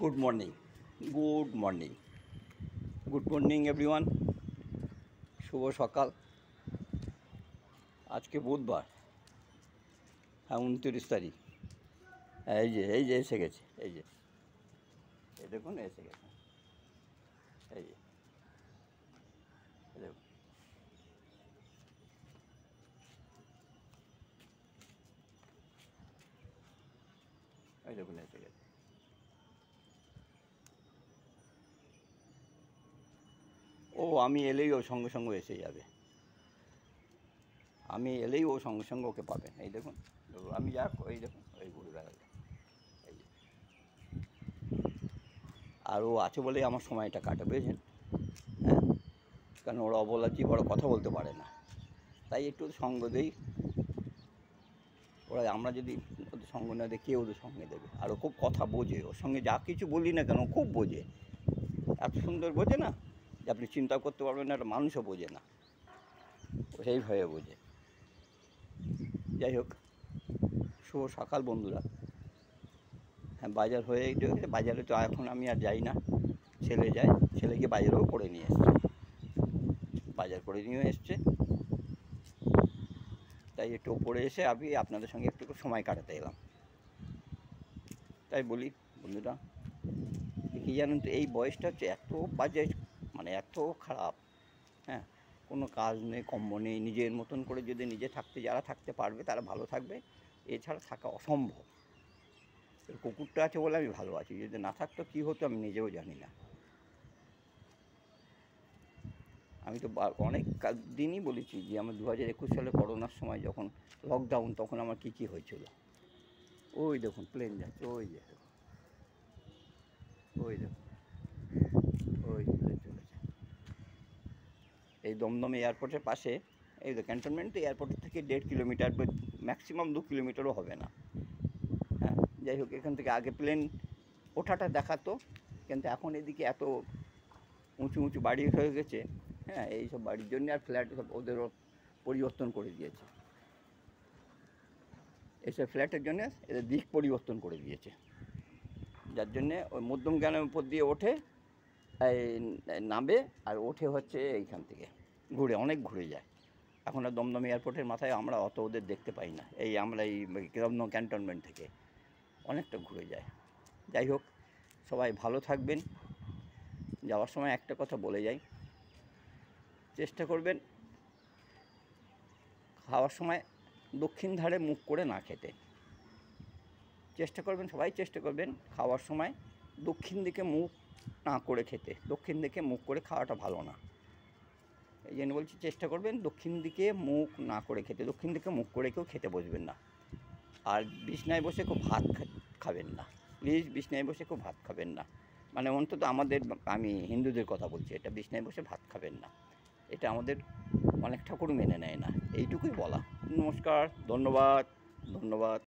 Good morning good morning good morning everyone. শুভ সকাল। আজকে বুধবার, হ্যাঁ 29 তারিখ। এই যে এসে গেছে, এই দেখুন এসে গেছে, এই দেখুন এসে গেছে। ও আমি এলেই ও সঙ্গে সঙ্গে এসে যাবে, আমি এলেই ও সঙ্গে সঙ্গে ওকে পাবেন। এই দেখুন আমি এই দেখুন ওই ঘুরে বেড়াবে, এই যে। আর ও আছে বলেই আমার সময়টা কাটে, বুঝেছেন? হ্যাঁ, কারণ ওরা অবলাজি বড় কথা বলতে পারে না, তাই একটু সঙ্গ দেই। ওরা আমরা যদি ওদের সঙ্গ না দেয়, কে ওদের সঙ্গে দেবে? আর ও খুব কথা বোঝে, ওর সঙ্গে যা কিছু বলি না কেন খুব বোঝে, এত সুন্দর বোঝে না যে আপনি চিন্তা করতে পারবেন না, একটা মানুষও বোঝে না, ও সেইভাবে বোঝে। যাই হোক, শুভ সকাল বন্ধুরা। হ্যাঁ, বাজার হয়ে গেছে। বাজারে তো এখন আমি আর যাই না, ছেলে যায়, ছেলেকে বাজারেও করে নিয়ে এসছে, বাজার করে নিয়ে এসছে। তাই একটু ওপরে এসে আমি আপনাদের সঙ্গে একটু সময় কাটাতে এলাম। তাই বলি বন্ধুরা, কি জানেন তো, এই বয়সটা হচ্ছে এত বাজে, মানে এত খারাপ। হ্যাঁ, কোনো কাজ নেই, কম্ম নেই, নিজের মতন করে যদি নিজে যারা থাকতে পারবে তারা ভালো থাকবে, এছাড়া থাকা অসম্ভব। কুকুরটা আছে বলে আমি ভালো আছি, যদি না থাকতো কী হতো আমি নিজেও জানি না। আমি তো অনেক দিনই বলেছি যে আমার 2021 সালে করোনার সময় যখন লকডাউন, তখন আমার কী হয়েছিল। ওই দেখুন প্লেন যাচ্ছে, ওই যে ওই দেখুন, ওই প্লেন চলেছে। এই দমদম এয়ারপোর্টের পাশে, এই তো ক্যান্টনমেন্ট এয়ারপোর্টের থেকে 1.5 কিলোমিটার, ম্যাক্সিমাম 2 কিলোমিটারও হবে না। হ্যাঁ, যাই হোক, এখান থেকে আগে প্লেন ওঠাটা দেখাতো, কিন্তু এখন এদিকে এত উঁচু উঁচু বাড়ি হয়ে গেছে। হ্যাঁ, এইসব বাড়ির জন্য আর ফ্ল্যাট সব ওদেরও পরিবর্তন করে দিয়েছে, এইসব ফ্ল্যাটের জন্য এদের দিক পরিবর্তন করে দিয়েছে, যার জন্যে ওই মধ্যমগ্রামের উপর দিয়ে ওঠে, নামবে আর ওঠে হচ্ছে এইখান থেকে অনেক ঘুরে যায়। এখন আর দমদম এয়ারপোর্টের মাথায় আমরা অত ওদের দেখতে পাই না, আমরা এই দমদম ক্যান্টনমেন্ট থেকে অনেকটা ঘুরে যায়। যাই হোক, সবাই ভালো থাকবেন। যাওয়ার সময় একটা কথা বলে যাই, চেষ্টা করবেন খাওয়ার সময় দক্ষিণ ধারে মুখ করে না খেতে। চেষ্টা করবেন, সবাই চেষ্টা করবেন খাওয়ার সময় দক্ষিণ দিকে মুখ না করে খেতে। দক্ষিণ দিকে মুখ করে খাওয়াটা ভালো না, এই জন্য বলছি চেষ্টা করবেন দক্ষিণ দিকে মুখ না করে খেতে। দক্ষিণ দিকে মুখ করে কেউ খেতে বসবেন না। আর বিছনায় বসে খুব ভাত খাবেন না, প্লিজ। বিছনায় বসে খুব ভাত খাবেন না, মানে অন্তত আমি হিন্দুদের কথা বলছি, এটা বিছনায় বসে ভাত খাবেন না, এটা আমাদের অনেক ঠাকুর মেনে নেয় না। এইটুকুই বলা। নমস্কার, ধন্যবাদ।